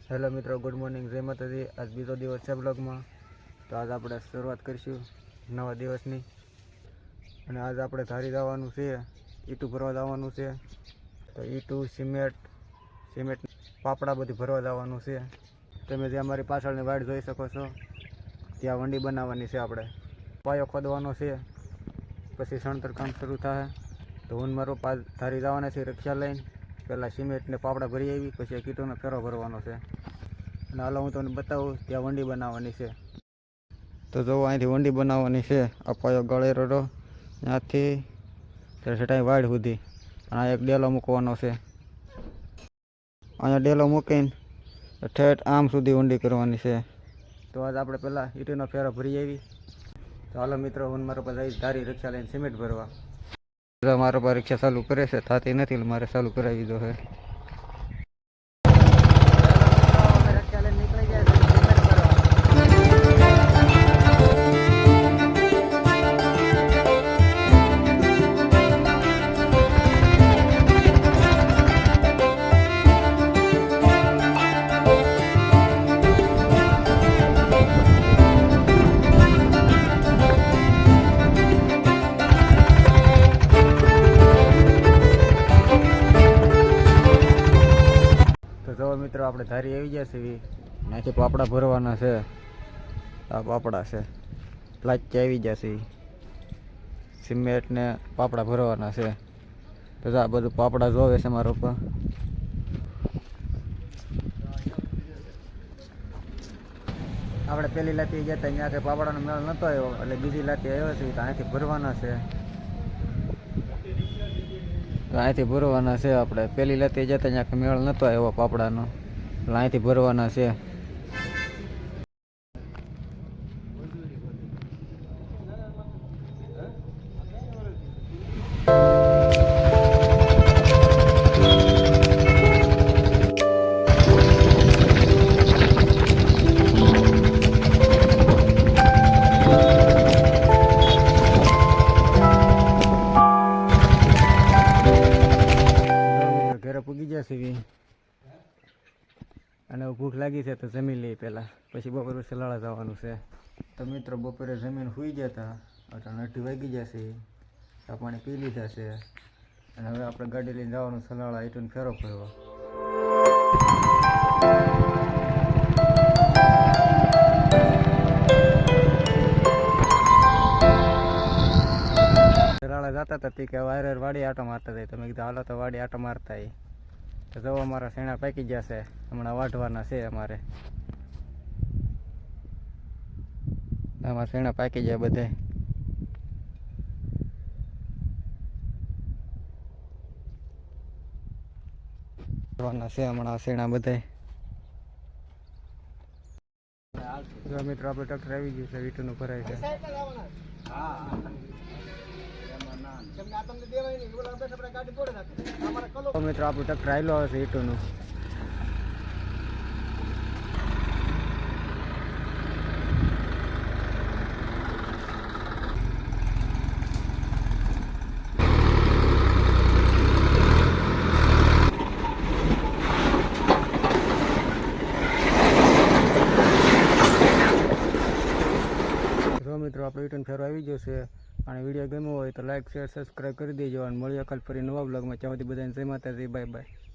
Hello મિત્રો, good morning, જય માતાજી। આજ બીજો દિવસ છે બ્લોગમાં। તો આજ આપણે શરૂઆત કરીશું નવા દિવસની। અને આજ આપણે ધારી જવાનું છે, ઈંટું ભરવા જવાનું છે। તો ઈંટું, સિમેન્ટ પાપડા બધી ભરવા જવાનું છે। તમે જે અમારી પાછળની વાડ જોઈ શકો છો, ત્યાં વંડી બનાવવાની છે। આપણે પાયો ખોદવાનો છે, પછી સણતર કામ શરૂ થાય। તો હું મારો ધારી જવાના છે રિક્ષા લઈને। પહેલાં સિમેન્ટ ને પાપડા ભરી આવી, પછી એક ઈંટોનો ફેરો ભરવાનો છે। અને હાલો હું તમને બતાવું, ત્યાં વંડી બનાવવાની છે। તો જો અહીંથી વંડી બનાવવાની છે। આ પાયો ગળેરો રહ્યો ત્યાંથી ત્યાં વાડ સુધી, અને આ એક ડેલો મૂકવાનો છે। અહીંયા ડેલો મૂકીને ઠેઠ આમ સુધી વંડી કરવાની છે। તો આજ આપણે પહેલાં ઈંટોનો ફેરો ભરી આવી। તો હાલો મિત્રો, હું મારા પાસે ધારી રિક્ષા લઈને સિમેન્ટ ભરવા। મારા પાસે રિક્ષા ચાલુ કરે છે, થતી નથી, મારે ચાલુ કરાવી દો છે। તો મિત્રો, આપણે ધારી આવી ગયા છે, ત્યાંથી પાપડા ભરવાના છે। આ પાપડા છે, પ્લાસ્ટિક આવી જશે, સિમેન્ટ ને પાપડા ભરવાના છે। તો આ બધું પાપડા જોવે છે મારા ઉપર। આપણે પહેલી લાતી ગયા હતા, ત્યાં કંઈ પાપડાનો મેળ નહોતો આવ્યો, એટલે બીજી લાતી આવ્યો છે, તો અહીંથી ભરવાના છે। તો અહીંથી ભરવાના છે। આપણે પહેલી લાતી જતા ત્યાં કંઈ મેળ નહોતો આવ્યો પાપડાનો, એટલે અહીંથી ભરવાના છે। ઘરે પૂગી જશે અને ભૂખ લાગી છે, તો જમી લઈએ પહેલાં, પછી બપોરે સલાળા જવાનું છે। તો મિત્રો, બપોરે જમીન સૂઈ ગયા હતા, એટલે 8 વાગી જશે, ચા પાણી પી લીધા છે। અને હવે આપણે ગાડી લઈને જવાનું સલાળા ઈંટોનો ફેરો ફરવા। સલાળા જતા હતા કે વાયર વાડી આટો મારતા હતા, તમે કીધું હાલો તો વાડી આટો મારતા। તો જો અમારા શેણા પાકી ગયા છે, હમણાં વાઢવાના છે અમારે। અમારા શેણા પાકી ગયા બધે। વાઢવાના છે હમણાં શેણા બધે। જો મિત્રો, આપણે ટ્રેક્ટર આવી ગયું છે, ઈંટોનું ભરાય છે। મિત્રો, આપણું ટ્રેક્ટર આવેલો આવે છે ઈંટોનું। મિત્રો, આપણો ઈંટોનો ફેરો આવી ગયો છે, અને વિડીયો ગમ્યો હોય તો લાઈક, શેર, સબસ્ક્રાઈબ કરી દેજો, અને મળીએ કાલ ફરી નવા બ્લોગમાં। ત્યાં સુધી બધાને જય માતાજી, બાય બાય।